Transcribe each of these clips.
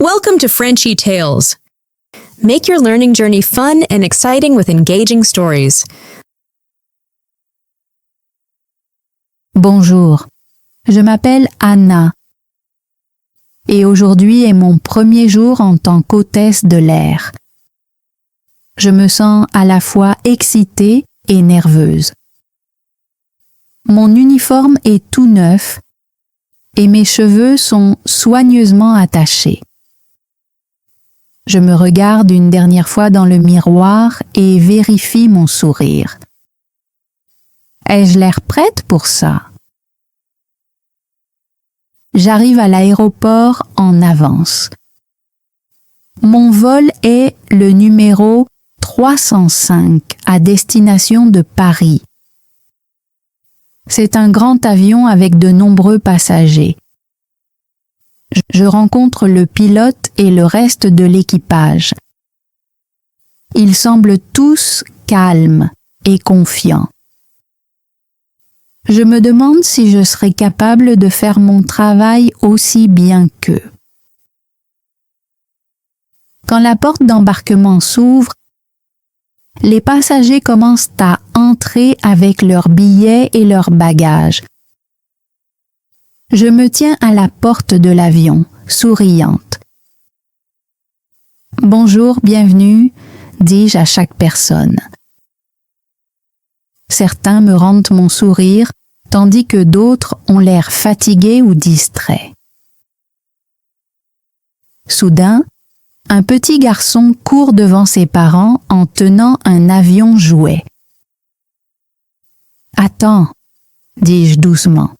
Welcome to Frenchy Tales. Make your learning journey fun and exciting with engaging stories. Bonjour, je m'appelle Anna et aujourd'hui est mon premier jour en tant qu'hôtesse de l'air. Je me sens à la fois excitée et nerveuse. Mon uniforme est tout neuf et mes cheveux sont soigneusement attachés. Je me regarde une dernière fois dans le miroir et vérifie mon sourire. Ai-je l'air prête pour ça? J'arrive à l'aéroport en avance. Mon vol est le numéro 305 à destination de Paris. C'est un grand avion avec de nombreux passagers. Je rencontre le pilote et le reste de l'équipage. Ils semblent tous calmes et confiants. Je me demande si je serai capable de faire mon travail aussi bien qu'eux. Quand la porte d'embarquement s'ouvre, les passagers commencent à entrer avec leurs billets et leurs bagages. Je me tiens à la porte de l'avion, souriante. « Bonjour, bienvenue », dis-je à chaque personne. Certains me rendent mon sourire, tandis que d'autres ont l'air fatigués ou distraits. Soudain, un petit garçon court devant ses parents en tenant un avion jouet. « Attends », dis-je doucement.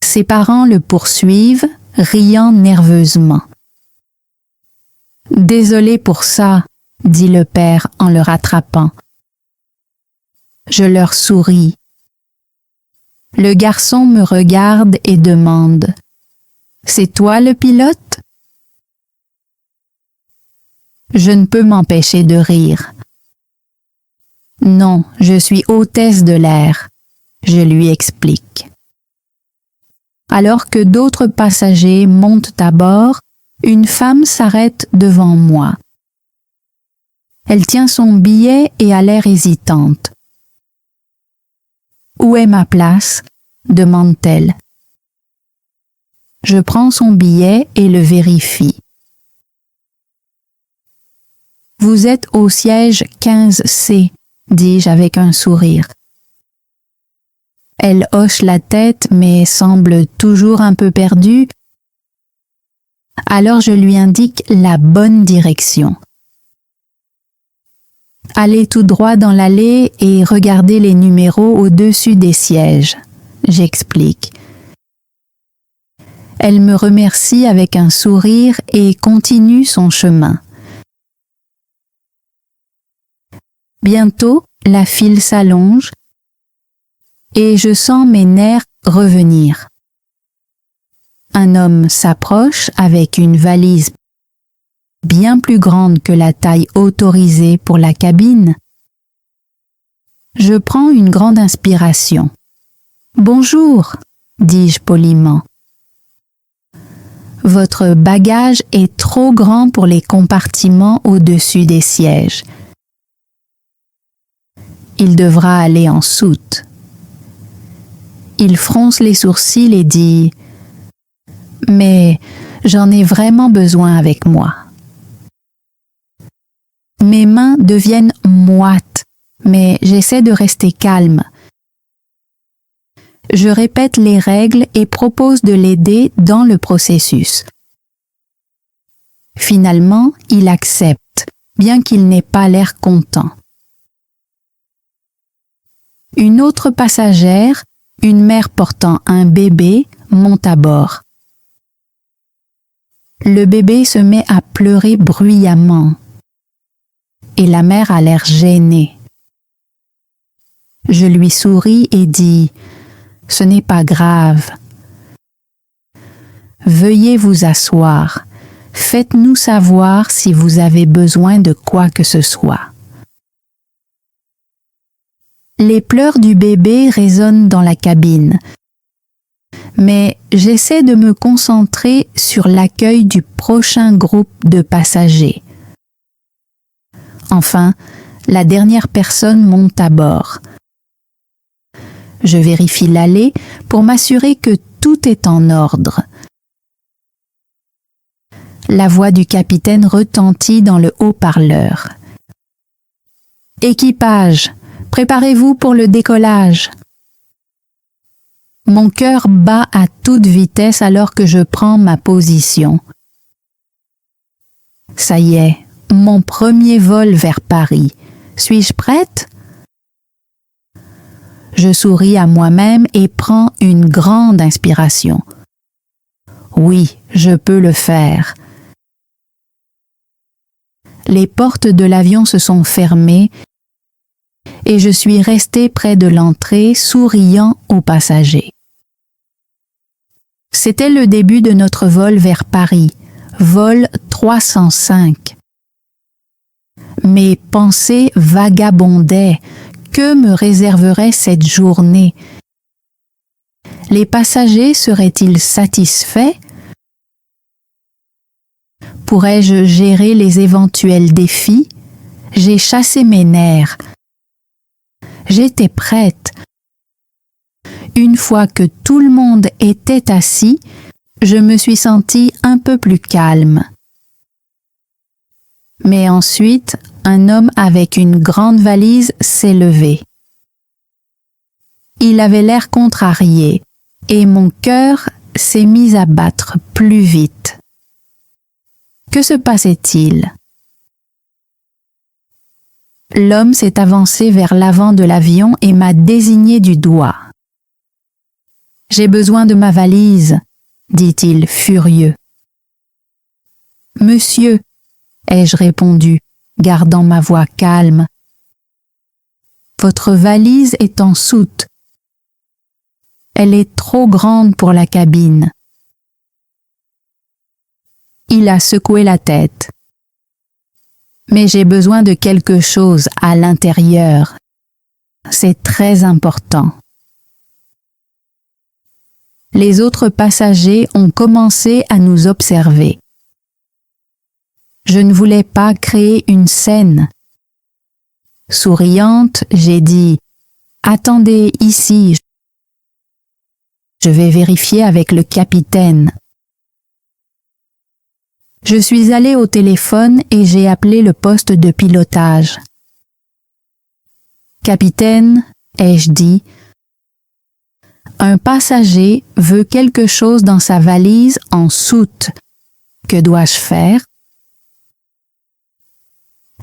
Ses parents le poursuivent, riant nerveusement. « Désolé pour ça », dit le père en le rattrapant. Je leur souris. Le garçon me regarde et demande « C'est toi le pilote ?» Je ne peux m'empêcher de rire. « Non, je suis hôtesse de l'air », je lui explique. Alors que d'autres passagers montent à bord, une femme s'arrête devant moi. Elle tient son billet et a l'air hésitante. « Où est ma place ?» demande-t-elle. Je prends son billet et le vérifie. « Vous êtes au siège 15C, dis-je avec un sourire. Elle hoche la tête mais semble toujours un peu perdue. Alors je lui indique la bonne direction. Allez tout droit dans l'allée et regardez les numéros au-dessus des sièges, j'explique. Elle me remercie avec un sourire et continue son chemin. Bientôt, la file s'allonge et je sens mes nerfs revenir. Un homme s'approche avec une valise bien plus grande que la taille autorisée pour la cabine. Je prends une grande inspiration. « Bonjour », dis-je poliment. « Votre bagage est trop grand pour les compartiments au-dessus des sièges. Il devra aller en soute. » Il fronce les sourcils et dit « Mais j'en ai vraiment besoin avec moi. » Mes mains deviennent moites, mais j'essaie de rester calme. Je répète les règles et propose de l'aider dans le processus. Finalement, il accepte, bien qu'il n'ait pas l'air content. Une autre passagère, une mère portant un bébé, monte à bord. Le bébé se met à pleurer bruyamment et la mère a l'air gênée. Je lui souris et dis « Ce n'est pas grave. Veuillez vous asseoir. Faites-nous savoir si vous avez besoin de quoi que ce soit. » Les pleurs du bébé résonnent dans la cabine. mais j'essaie de me concentrer sur l'accueil du prochain groupe de passagers. Enfin, la dernière personne monte à bord. Je vérifie l'allée pour m'assurer que tout est en ordre. La voix du capitaine retentit dans le haut-parleur. « Équipage, préparez-vous pour le décollage. » Mon cœur bat à toute vitesse alors que je prends ma position. Ça y est, mon premier vol vers Paris. Suis-je prête? Je souris à moi-même et prends une grande inspiration. Oui, je peux le faire. Les portes de l'avion se sont fermées et je suis resté près de l'entrée, souriant aux passagers. C'était le début de notre vol vers Paris, vol 305. Mes pensées vagabondaient. Que me réserverait cette journée? Les passagers seraient-ils satisfaits? Pourrais-je gérer les éventuels défis? J'ai chassé mes nerfs. J'étais prête. Une fois que tout le monde était assis, je me suis sentie un peu plus calme. Mais ensuite, un homme avec une grande valise s'est levé. Il avait l'air contrarié et mon cœur s'est mis à battre plus vite. Que se passait-il? L'homme s'est avancé vers l'avant de l'avion et m'a désigné du doigt. « J'ai besoin de ma valise, » dit-il furieux. « Monsieur, » ai-je répondu, gardant ma voix calme. « Votre valise est en soute. Elle est trop grande pour la cabine. » Il a secoué la tête. « Mais j'ai besoin de quelque chose à l'intérieur. C'est très important. » Les autres passagers ont commencé à nous observer. Je ne voulais pas créer une scène. Souriante, j'ai dit « Attendez ici, je vais vérifier avec le capitaine. » Je suis allée au téléphone et j'ai appelé le poste de pilotage. « Capitaine, » ai-je dit, « un passager veut quelque chose dans sa valise en soute. Que dois-je faire? »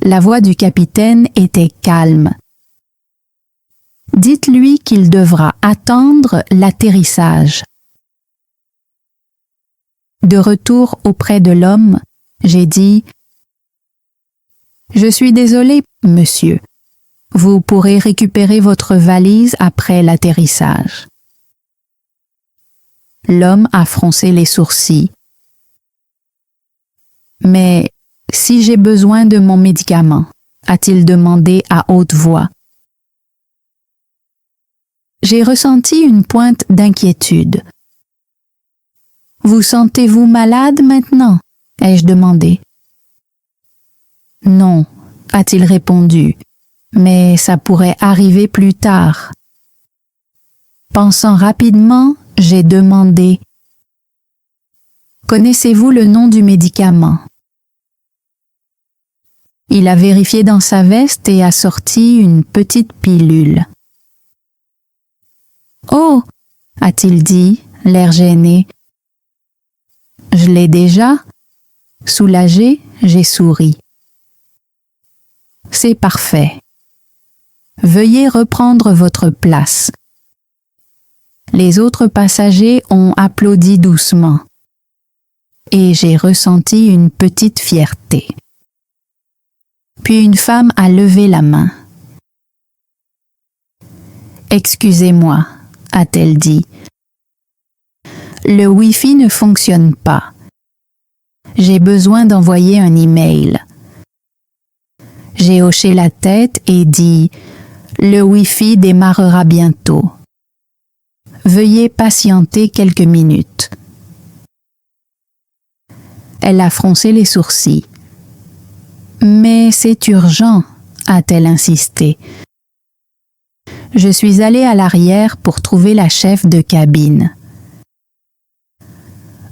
La voix du capitaine était calme. « Dites-lui qu'il devra attendre l'atterrissage. » De retour auprès de l'homme, j'ai dit « Je suis désolé, monsieur. Vous pourrez récupérer votre valise après l'atterrissage. » L'homme a froncé les sourcils. « Mais si j'ai besoin de mon médicament, » a-t-il demandé à haute voix. J'ai ressenti une pointe d'inquiétude. « Vous sentez-vous malade maintenant ?» ai-je demandé. « Non, » a-t-il répondu, « mais ça pourrait arriver plus tard. » Pensant rapidement, j'ai demandé « Connaissez-vous le nom du médicament ?» Il a vérifié dans sa veste et a sorti une petite pilule. « Oh !» a-t-il dit, l'air gêné. « Je l'ai déjà ?» Soulagé, j'ai souri. « C'est parfait. Veuillez reprendre votre place. » Les autres passagers ont applaudi doucement et j'ai ressenti une petite fierté. Puis une femme a levé la main. « Excusez-moi, » a-t-elle dit. « Le Wi-Fi ne fonctionne pas. J'ai besoin d'envoyer un email. » J'ai hoché la tête et dit « Le Wi-Fi démarrera bientôt. » Veuillez patienter quelques minutes. Elle a froncé les sourcils. Mais c'est urgent, a-t-elle insisté. Je suis allée à l'arrière pour trouver la chef de cabine.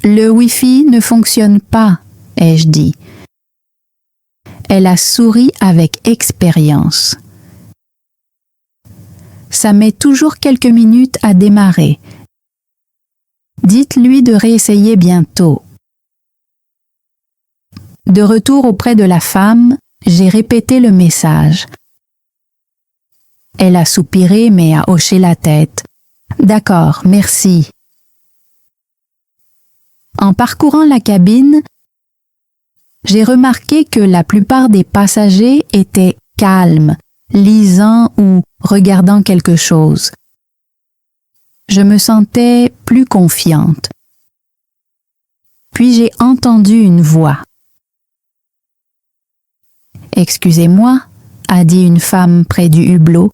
Le Wi-Fi ne fonctionne pas, ai-je dit. Elle a souri avec expérience. Ça met toujours quelques minutes à démarrer. Dites-lui de réessayer bientôt. De retour auprès de la femme, j'ai répété le message. Elle a soupiré mais a hoché la tête. D'accord, merci. En parcourant la cabine, j'ai remarqué que la plupart des passagers étaient calmes, lisant ou regardant quelque chose. Je me sentais plus confiante. Puis j'ai entendu une voix. « Excusez-moi » a dit une femme près du hublot.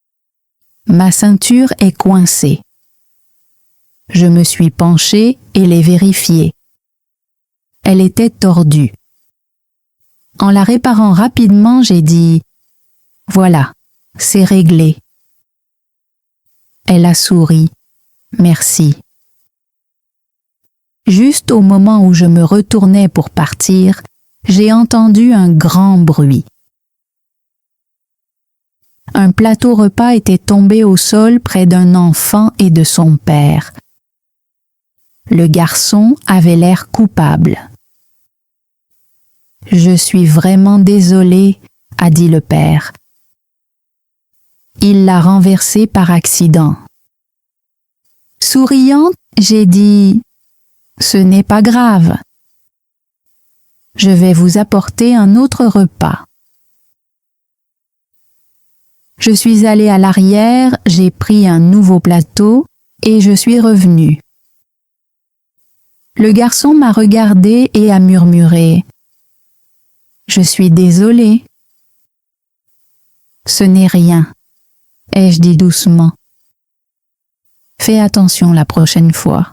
« Ma ceinture est coincée. » Je me suis penchée et l'ai vérifiée. Elle était tordue. En la réparant rapidement, j'ai dit « Voilà, c'est réglé. » Elle a souri. « Merci. » Juste au moment où je me retournais pour partir, j'ai entendu un grand bruit. Un plateau repas était tombé au sol près d'un enfant et de son père. Le garçon avait l'air coupable. « Je suis vraiment désolée, » a dit le père. Il l'a renversé par accident. Souriante, j'ai dit « Ce n'est pas grave. Je vais vous apporter un autre repas. » Je suis allée à l'arrière, j'ai pris un nouveau plateau et je suis revenue. Le garçon m'a regardée et a murmuré « Je suis désolée. » « Ce n'est rien, » ai-je dit doucement. « Fais attention la prochaine fois. »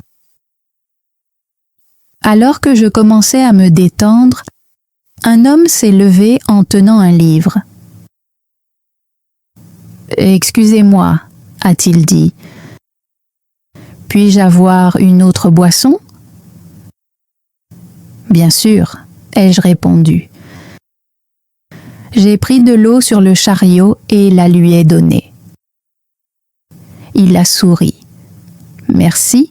Alors que je commençais à me détendre, un homme s'est levé en tenant un livre. « Excusez-moi, » a-t-il dit. « Puis-je avoir une autre boisson ?»« Bien sûr, » ai-je répondu. J'ai pris de l'eau sur le chariot et la lui ai donnée. Il a souri. « Merci. »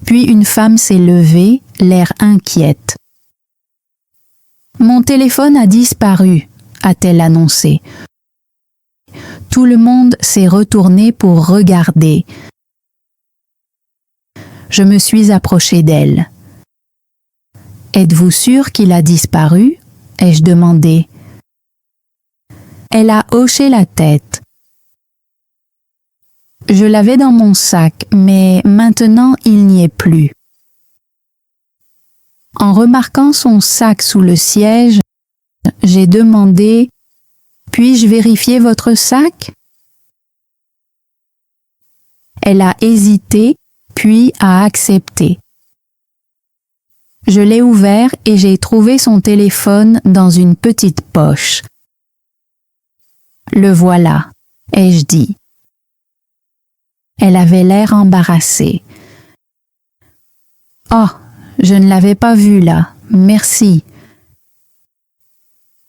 Puis une femme s'est levée, l'air inquiète. « Mon téléphone a disparu, » a-t-elle annoncé. Tout le monde s'est retourné pour regarder. Je me suis approchée d'elle. « Êtes-vous sûre qu'il a disparu ?» ai-je demandé. Elle a hoché la tête. Je l'avais dans mon sac, mais maintenant il n'y est plus. En remarquant son sac sous le siège, j'ai demandé « Puis-je vérifier votre sac ?» Elle a hésité, puis a accepté. Je l'ai ouvert et j'ai trouvé son téléphone dans une petite poche. « Le voilà, » ai-je dit. Elle avait l'air embarrassée. « Oh, je ne l'avais pas vu là, merci. »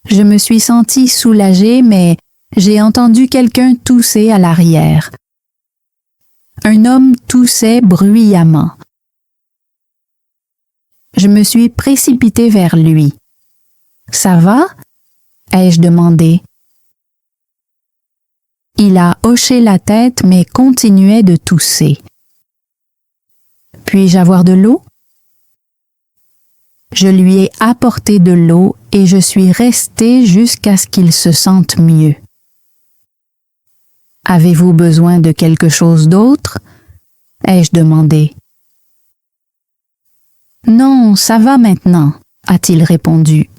Je me suis sentie soulagée, mais j'ai entendu quelqu'un tousser à l'arrière. Un homme toussait bruyamment. Je me suis précipitée vers lui. « Ça va ?» ai-je demandé. Il a hoché la tête mais continuait de tousser. « Puis-je avoir de l'eau ?» Je lui ai apporté de l'eau et je suis restée jusqu'à ce qu'il se sente mieux. « Avez-vous besoin de quelque chose d'autre ?» ai-je demandé. « Non, ça va maintenant, » a-t-il répondu.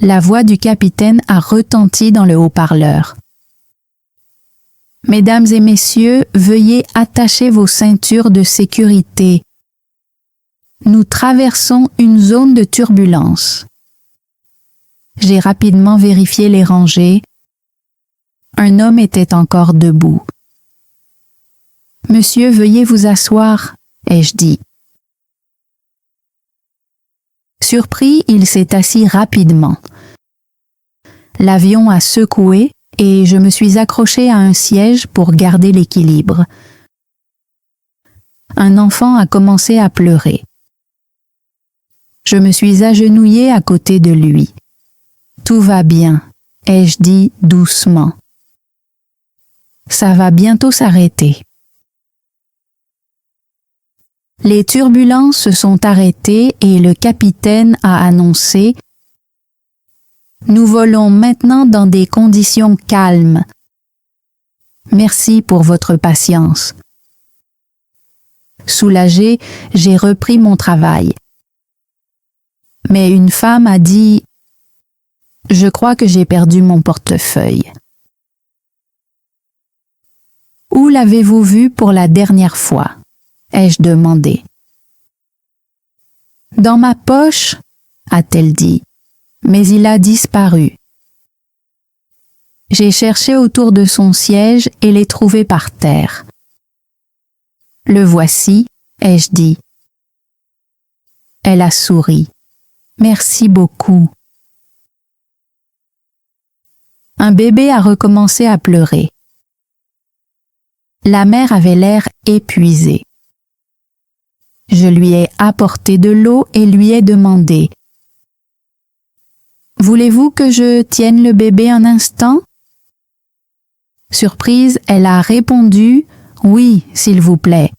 La voix du capitaine a retenti dans le haut-parleur. Mesdames et messieurs, veuillez attacher vos ceintures de sécurité. Nous traversons une zone de turbulence. J'ai rapidement vérifié les rangées. Un homme était encore debout. Monsieur, veuillez vous asseoir, ai-je dit. Surpris, il s'est assis rapidement. L'avion a secoué et je me suis accrochée à un siège pour garder l'équilibre. Un enfant a commencé à pleurer. Je me suis agenouillée à côté de lui. Tout va bien, ai-je dit doucement. Ça va bientôt s'arrêter. Les turbulences se sont arrêtées et le capitaine a annoncé « Nous volons maintenant dans des conditions calmes. Merci pour votre patience. » Soulagée, j'ai repris mon travail. Mais une femme a dit « Je crois que j'ai perdu mon portefeuille. » « Où l'avez-vous vu pour la dernière fois ?» ai-je demandé. « Dans ma poche, a-t-elle dit, mais il a disparu. » J'ai cherché autour de son siège et l'ai trouvé par terre. « Le voici, » ai-je dit. Elle a souri. « Merci beaucoup. » Un bébé a recommencé à pleurer. La mère avait l'air épuisée. Je lui ai apporté de l'eau et lui ai demandé « Voulez-vous que je tienne le bébé un instant ?» Surprise, elle a répondu « Oui, s'il vous plaît. »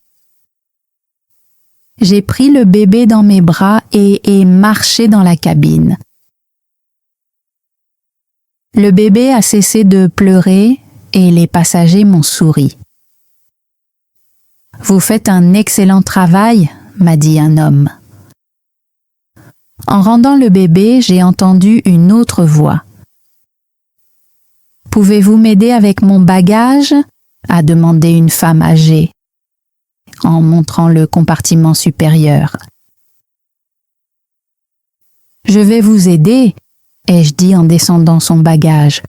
J'ai pris le bébé dans mes bras et ai marché dans la cabine. Le bébé a cessé de pleurer et les passagers m'ont souri. « Vous faites un excellent travail, » m'a dit un homme. En rendant le bébé, j'ai entendu une autre voix. « Pouvez-vous m'aider avec mon bagage ?» a demandé une femme âgée, en montrant le compartiment supérieur. « Je vais vous aider, » ai-je dit en descendant son bagage.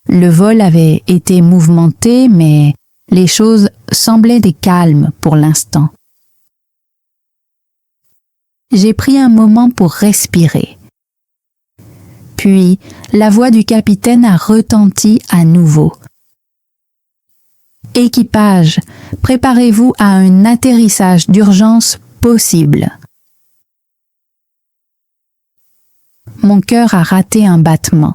Le vol avait été mouvementé, mais les choses semblaient calmes pour l'instant. J'ai pris un moment pour respirer. Puis, la voix du capitaine a retenti à nouveau. « Équipage, préparez-vous à un atterrissage d'urgence possible. » Mon cœur a raté un battement.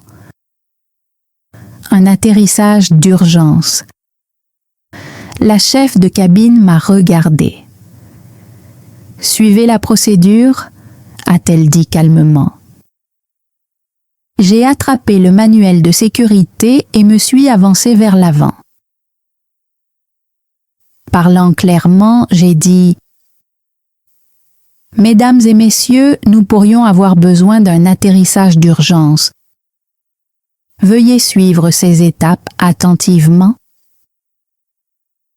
Un atterrissage d'urgence. La chef de cabine m'a regardé. « Suivez la procédure » a-t-elle dit calmement. J'ai attrapé le manuel de sécurité et me suis avancée vers l'avant. Parlant clairement, j'ai dit « Mesdames et messieurs, nous pourrions avoir besoin d'un atterrissage d'urgence. Veuillez suivre ces étapes attentivement. »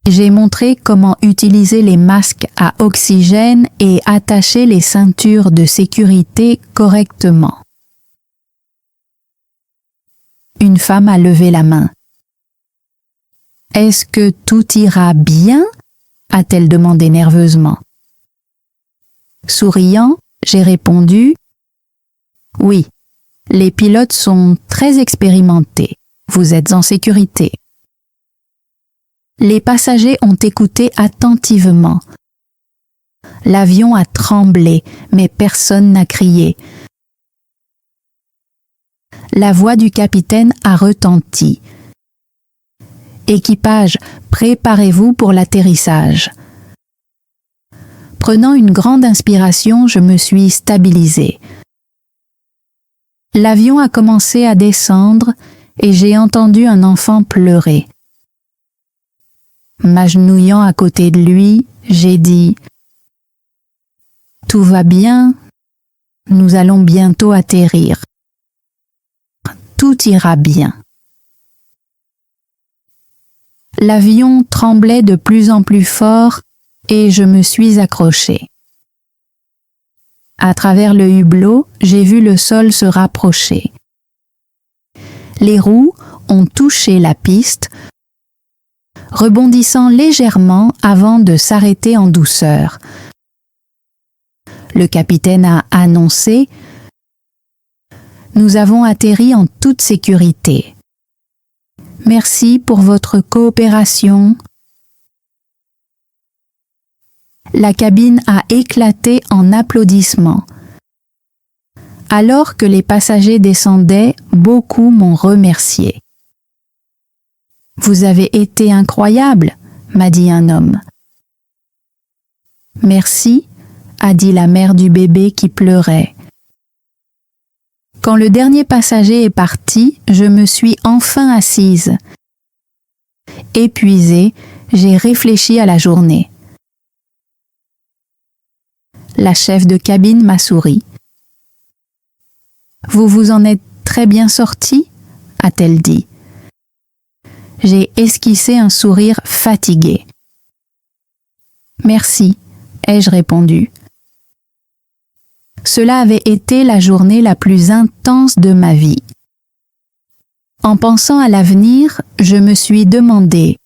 J'ai montré comment utiliser les masques à oxygène et attacher les ceintures de sécurité correctement. Une femme a levé la main. « Est-ce que tout ira bien ?» a-t-elle demandé nerveusement. Souriant, j'ai répondu « Oui, les pilotes sont très expérimentés. Vous êtes en sécurité. » Les passagers ont écouté attentivement. L'avion a tremblé, mais personne n'a crié. La voix du capitaine a retenti. « Équipage, préparez-vous pour l'atterrissage. » Prenant une grande inspiration, je me suis stabilisée. L'avion a commencé à descendre et j'ai entendu un enfant pleurer. M'agenouillant à côté de lui, j'ai dit « Tout va bien, nous allons bientôt atterrir. Tout ira bien. » L'avion tremblait de plus en plus fort et je me suis accrochée. À travers le hublot, j'ai vu le sol se rapprocher. Les roues ont touché la piste, rebondissant légèrement avant de s'arrêter en douceur. Le capitaine a annoncé « Nous avons atterri en toute sécurité. Merci pour votre coopération. » La cabine a éclaté en applaudissements. Alors que les passagers descendaient, beaucoup m'ont remercié. « Vous avez été incroyable », m'a dit un homme. « Merci », a dit la mère du bébé qui pleurait. Quand le dernier passager est parti, je me suis enfin assise. Épuisée, j'ai réfléchi à la journée. La chef de cabine m'a souri. « Vous vous en êtes très bien sorti ?» a-t-elle dit. J'ai esquissé un sourire fatigué. « Merci », ai-je répondu. Cela avait été la journée la plus intense de ma vie. En pensant à l'avenir, je me suis demandé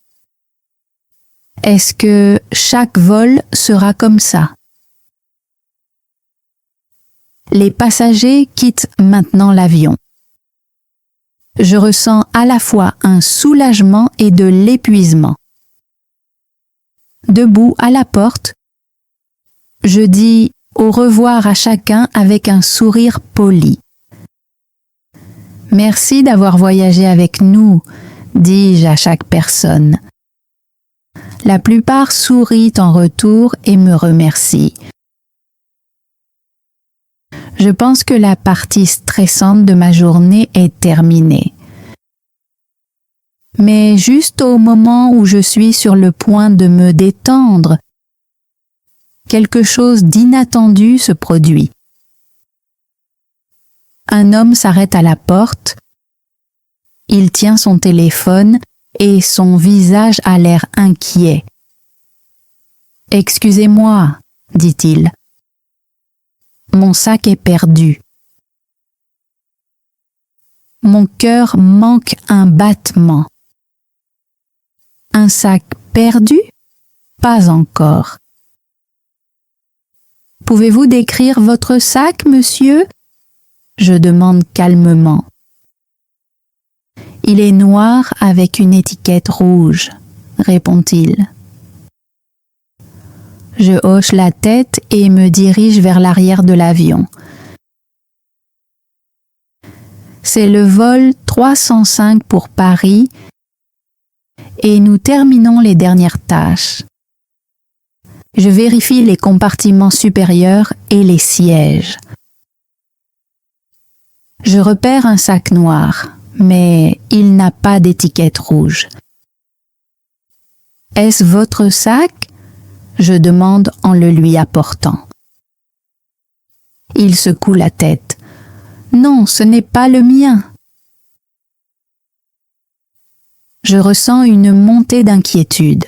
« Est-ce que chaque vol sera comme ça ?» Les passagers quittent maintenant l'avion. Je ressens à la fois un soulagement et de l'épuisement. Debout à la porte, je dis au revoir à chacun avec un sourire poli. « Merci d'avoir voyagé avec nous », dis-je à chaque personne. La plupart sourient en retour et me remercient. Je pense que la partie stressante de ma journée est terminée. Mais juste au moment où je suis sur le point de me détendre, quelque chose d'inattendu se produit. Un homme s'arrête à la porte, il tient son téléphone et son visage a l'air inquiet. « Excusez-moi, » dit-il. Mon sac est perdu. Mon cœur manque un battement. Un sac perdu? Pas encore. Pouvez-vous décrire votre sac, monsieur? Je demande calmement. Il est noir avec une étiquette rouge, répond-il. Je hoche la tête et me dirige vers l'arrière de l'avion. C'est le vol 305 pour Paris et nous terminons les dernières tâches. Je vérifie les compartiments supérieurs et les sièges. Je repère un sac noir, mais il n'a pas d'étiquette rouge. « Est-ce votre sac ?» je demande en le lui apportant. Il secoue la tête. « Non, ce n'est pas le mien. » Je ressens une montée d'inquiétude.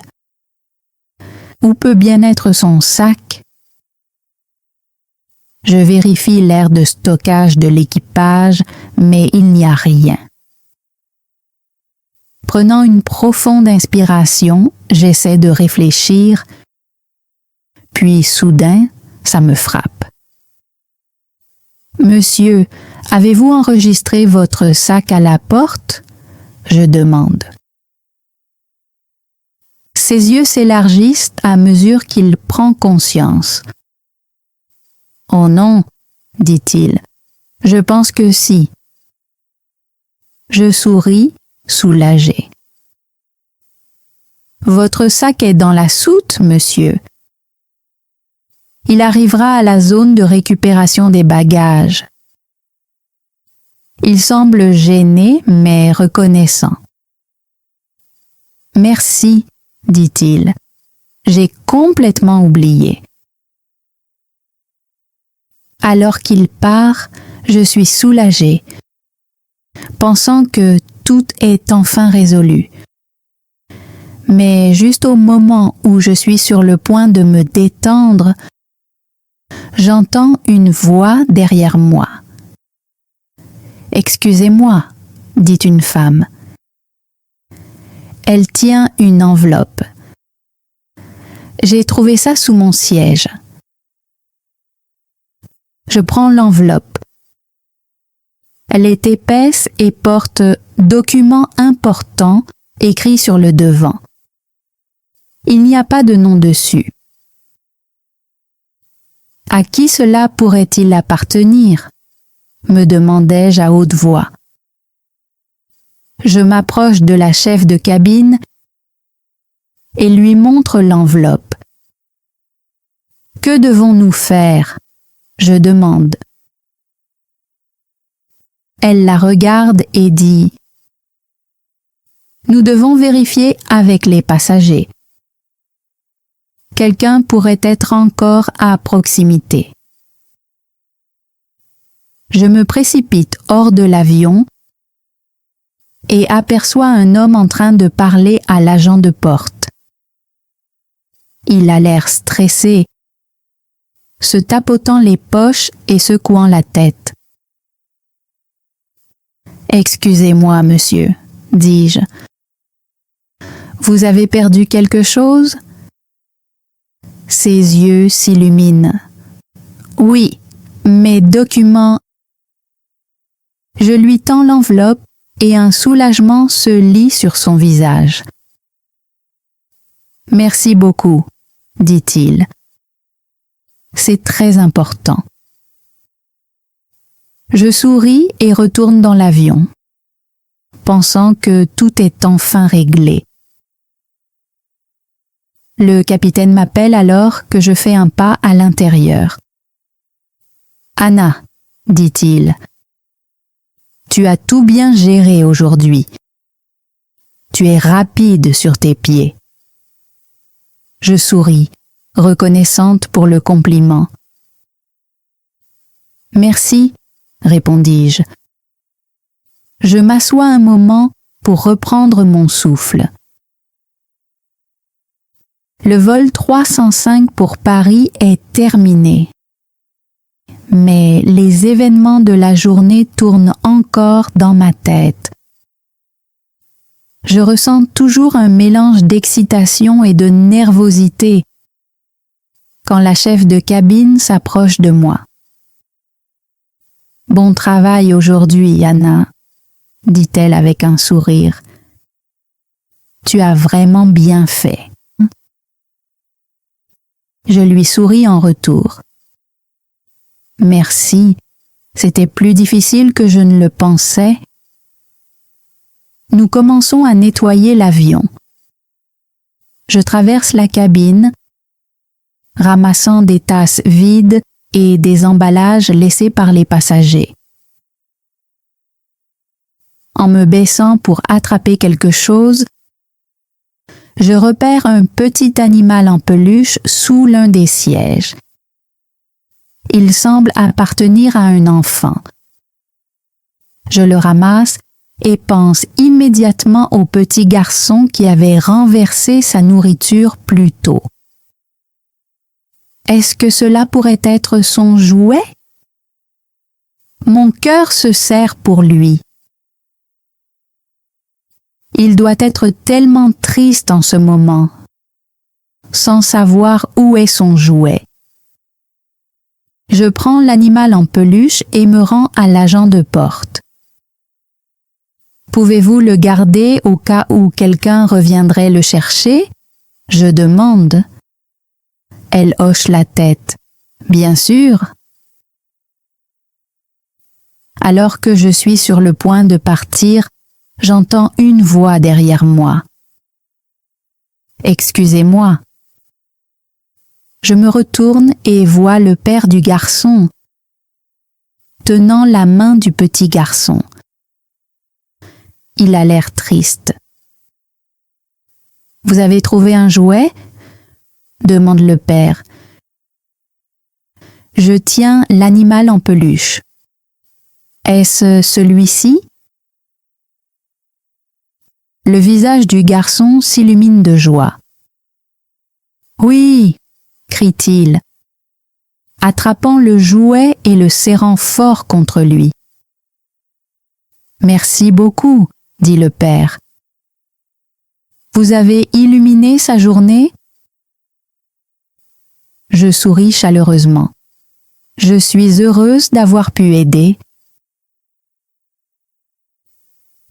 Où peut bien être son sac? Je vérifie l'aire de stockage de l'équipage, mais il n'y a rien. Prenant une profonde inspiration, j'essaie de réfléchir, puis soudain, ça me frappe. « Monsieur, avez-vous enregistré votre sac à la porte ?» je demande. Ses yeux s'élargissent à mesure qu'il prend conscience. « Oh non, » dit-il, « je pense que si. » Je souris, soulagé. « Votre sac est dans la soute, monsieur. Il arrivera à la zone de récupération des bagages. » Il semble gêné, mais reconnaissant. « Merci, » dit-il. « J'ai complètement oublié. » Alors qu'il part, je suis soulagée, pensant que tout est enfin résolu. Mais juste au moment où je suis sur le point de me détendre, j'entends une voix derrière moi. « Excusez-moi » dit une femme. Elle tient une enveloppe. J'ai trouvé ça sous mon siège. Je prends l'enveloppe. Elle est épaisse et porte « Document important » écrit sur le devant. Il n'y a pas de nom dessus. À qui cela pourrait-il appartenir ? Me demandai-je à haute voix. Je m'approche de la chef de cabine et lui montre l'enveloppe. Que devons-nous faire ? Je demande. Elle la regarde et dit « Nous devons vérifier avec les passagers. Quelqu'un pourrait être encore à proximité. » Je me précipite hors de l'avion et aperçois un homme en train de parler à l'agent de porte. Il a l'air stressé, se tapotant les poches et secouant la tête. « Excusez-moi, monsieur, dis-je. Vous avez perdu quelque chose ? » Ses yeux s'illuminent. « Oui, mes documents. » Je lui tends l'enveloppe et un soulagement se lit sur son visage. « Merci beaucoup, » dit-il. « C'est très important. » Je souris et retourne dans l'avion, pensant que tout est enfin réglé. Le capitaine m'appelle alors que je fais un pas à l'intérieur. « Anna, » dit-il, « tu as tout bien géré aujourd'hui. Tu es rapide sur tes pieds. » Je souris, reconnaissante pour le compliment. « Merci, » répondis-je. Je m'assois un moment pour reprendre mon souffle. Le vol 305 pour Paris est terminé. Mais les événements de la journée tournent encore dans ma tête. Je ressens toujours un mélange d'excitation et de nervosité quand la chef de cabine s'approche de moi. « Bon travail aujourd'hui, Anna, » dit-elle avec un sourire. « Tu as vraiment bien fait. » Je lui souris en retour. « Merci, c'était plus difficile que je ne le pensais. » Nous commençons à nettoyer l'avion. Je traverse la cabine, ramassant des tasses vides et des emballages laissés par les passagers. En me baissant pour attraper quelque chose, je repère un petit animal en peluche sous l'un des sièges. Il semble appartenir à un enfant. Je le ramasse et pense immédiatement au petit garçon qui avait renversé sa nourriture plus tôt. Est-ce que cela pourrait être son jouet? Mon cœur se serre pour lui. Il doit être tellement triste en ce moment, sans savoir où est son jouet. Je prends l'animal en peluche et me rends à l'agent de porte. Pouvez-vous le garder au cas où quelqu'un reviendrait le chercher? Je demande. Elle hoche la tête. Bien sûr. Alors que je suis sur le point de partir, j'entends une voix derrière moi. Excusez-moi. Je me retourne et vois le père du garçon, tenant la main du petit garçon. Il a l'air triste. « Vous avez trouvé un jouet ?» demande le père. Je tiens l'animal en peluche. « Est-ce celui-ci ?» Le visage du garçon s'illumine de joie. Oui, crie-t-il, attrapant le jouet et le serrant fort contre lui. Merci beaucoup, dit le père. Vous avez illuminé sa journée? Je souris chaleureusement. Je suis heureuse d'avoir pu aider.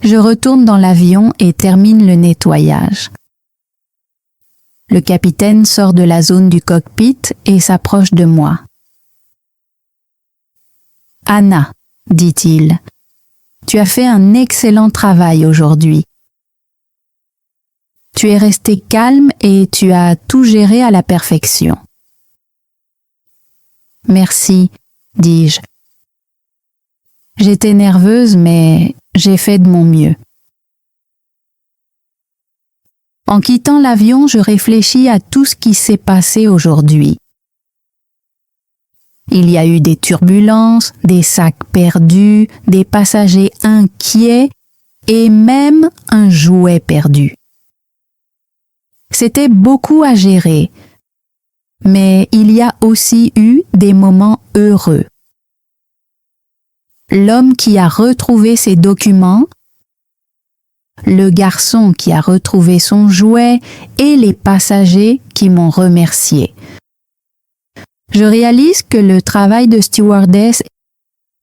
Je retourne dans l'avion et termine le nettoyage. Le capitaine sort de la zone du cockpit et s'approche de moi. « Anna, dit-il, tu as fait un excellent travail aujourd'hui. Tu es restée calme et tu as tout géré à la perfection. » « Merci, dis-je. J'étais nerveuse, mais j'ai fait de mon mieux. » En quittant l'avion, je réfléchis à tout ce qui s'est passé aujourd'hui. Il y a eu des turbulences, des sacs perdus, des passagers inquiets et même un jouet perdu. C'était beaucoup à gérer, mais il y a aussi eu des moments heureux. L'homme qui a retrouvé ses documents, le garçon qui a retrouvé son jouet et les passagers qui m'ont remercié. Je réalise que le travail de stewardess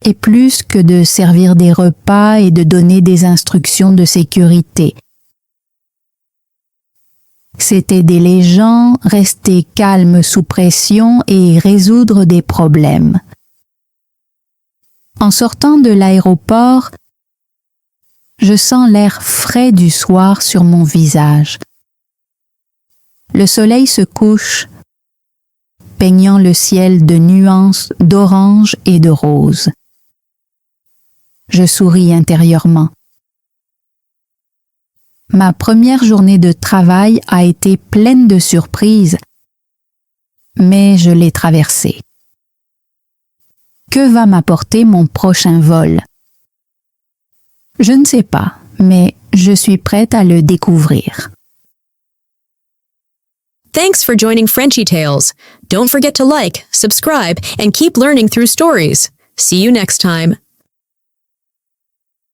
est plus que de servir des repas et de donner des instructions de sécurité. C'est aider les gens, rester calme sous pression et résoudre des problèmes. En sortant de l'aéroport, je sens l'air frais du soir sur mon visage. Le soleil se couche, peignant le ciel de nuances d'orange et de rose. Je souris intérieurement. Ma première journée de travail a été pleine de surprises, mais je l'ai traversée. Que va m'apporter mon prochain vol? Je ne sais pas, mais je suis prête à le découvrir. Thanks for joining Frenchy Tales. Don't forget to like, subscribe, and keep learning through stories. See you next time.